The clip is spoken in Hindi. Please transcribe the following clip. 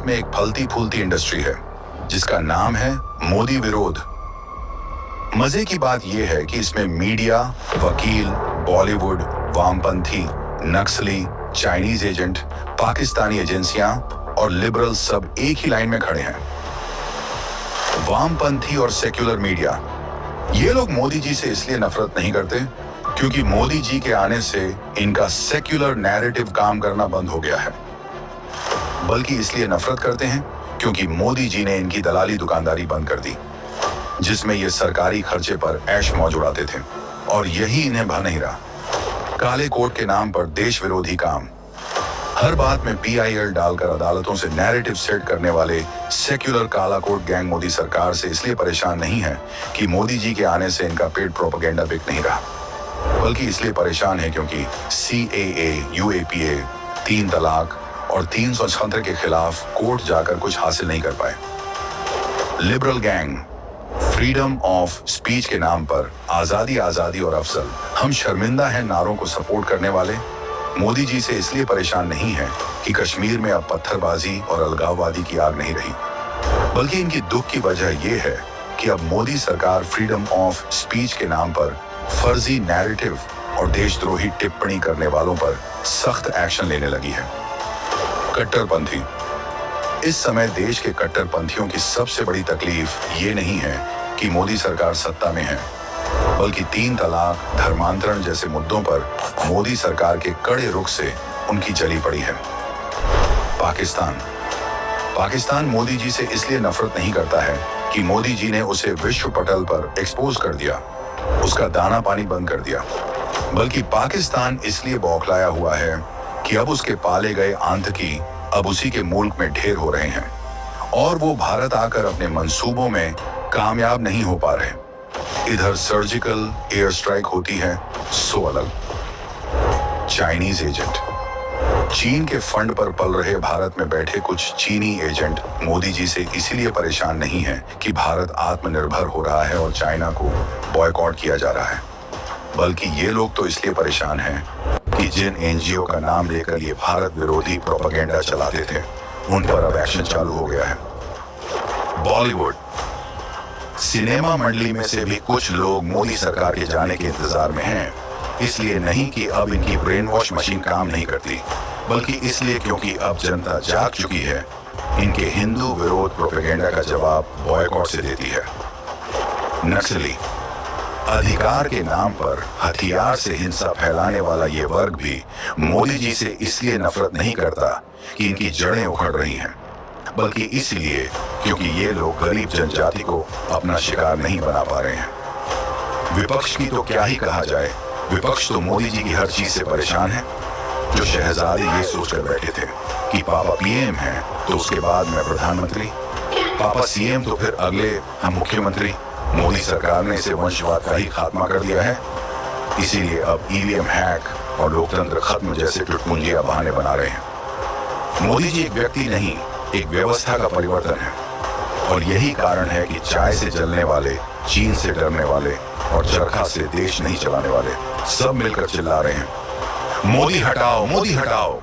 में एक फलती फूलती इंडस्ट्री है जिसका नाम है मोदी विरोध। मजे की बात यह है कि इसमें मीडिया, वकील, बॉलीवुड, वामपंथी, नक्सली, चाइनीज एजेंट, पाकिस्तानी एजेंसियां और लिबरल सब एक ही लाइन में खड़े हैं। वामपंथी और सेक्युलर मीडिया, ये लोग मोदी जी से इसलिए नफरत नहीं करते क्योंकि मोदी जी के आने से इनका सेक्युलर नैरेटिव काम करना बंद हो गया है, बल्कि इसलिए नफरत करते हैं क्योंकि मोदी जी ने इनकी दलाली दुकानदारी बंद कर दी, जिसमें ये सरकारी खर्चे पर ऐश मौज उड़ाते थे, और यही इन्हें भा नहीं रहा। काले कोट के नाम पर देश विरोधी काम, हर बात में PIL डालकर अदालतों से नैरेटिव सेट करने वाले सेक्युलर काला कोट गैंग मोदी सरकार से इसलिए परेशान नहीं है कि मोदी जी के आने से इनका पेड प्रोपेगेंडा बिक नहीं रहा, बल्कि इसलिए परेशान है क्योंकि CAA, UAPA, 3 तलाक और 376 के खिलाफ कोर्ट जाकर कुछ हासिल नहीं कर पाए। Liberal gang, freedom of speech के नाम पर आजादी आजादी और अफजल, हम शर्मिंदा हैं नारों को सपोर्ट करने वाले मोदी जी से इसलिए परेशान नहीं है कि कश्मीर में अब पत्थरबाजी और अलगाववादी की आग नहीं रही, बल्कि इनकी दुख की वजह यह है कि अब मोदी सरकार फ्रीडम ऑफ स्पीच के नाम पर फर्जी नैरेटिव और देशद्रोही टिप्पणी करने वालों पर सख्त एक्शन लेने लगी है। कट्टरपंथी, इस समय देश के कट्टरपंथियों की सबसे बड़ी तकलीफ ये नहीं है कि मोदी सरकार सत्ता में है, बल्कि 3 तलाक, धर्मांतरण जैसे मुद्दों पर मोदी सरकार के कड़े रुख से उनकी जली पड़ी है। पाकिस्तान मोदी जी से इसलिए नफरत नहीं करता है कि मोदी जी ने उसे विश्व पटल पर एक्सपोज कर दिया, उसका दाना पानी बंद कर दिया, बल्कि पाकिस्तान इसलिए बौखलाया हुआ है कि अब उसके पाले गए आतंकी अब उसी के मुल्क में ढेर हो रहे हैं और वो भारत आकर अपने मंसूबों में कामयाब नहीं हो पा रहे। इधर सर्जिकल एयर स्ट्राइक होती है सो अलग। चाइनीज एजेंट, चीन के फंड पर पल रहे भारत में बैठे कुछ चीनी एजेंट मोदी जी से इसीलिए परेशान नहीं है कि भारत आत्मनिर्भर हो रहा है और चाइना को बॉयकॉट किया जा रहा है, बल्कि ये लोग तो इसलिए परेशान हैं कि जिन NGO का नाम लेकर ये भारत विरोधी प्रोपेगेंडा चलाते थे उन पर अब एक्शन चालू हो गया है। बॉलीवुड, सिनेमा मंडली में से भी कुछ लोग मोदी सरकार के जाने के इंतजार में हैं, इसलिए नहीं कि अब इनकी ब्रेन वॉश मशीन काम नहीं करती, बल्कि इसलिए क्योंकि अब जनता जाग चुकी है, इनके हिंदू विरोध प्रोपेगेंडा का जवाब बॉयकॉट से देती है। नक्सली, अधिकार के नाम पर हथियार से हिंसा फैलाने वाला ये वर्ग भी मोदी जी से इसलिए नफरत नहीं करता कि इनकी जड़ें उखड़ रही हैं, बल्कि इसलिए क्योंकि ये लोग गरीब जनजाति को अपना शिकार नहीं बना पा रहे हैं। विपक्ष की तो क्या ही कहा जाए, विपक्ष तो मोदी जी की हर चीज से परेशान है। जो शहजादे ये सोचकर बैठे थे कि पापा PM हैं तो उसके बाद मैं प्रधानमंत्री, पापा CM तो फिर अगले हम मुख्यमंत्री, मोदी सरकार ने इसे वंशवाद का ही खात्मा कर दिया है, इसीलिए अब EVM हैक और लोकतंत्र खत्म जैसे टुटपुंजिया बहाने बना रहे हैं। मोदी जी एक व्यक्ति नहीं, एक व्यवस्था का परिवर्तन है, और यही कारण है कि चाय से जलने वाले, चीन से डरने वाले और चरखा से देश नहीं चलाने वाले सब मिलकर चिल्ला रहे हैं, मोदी हटाओ, मोदी हटाओ।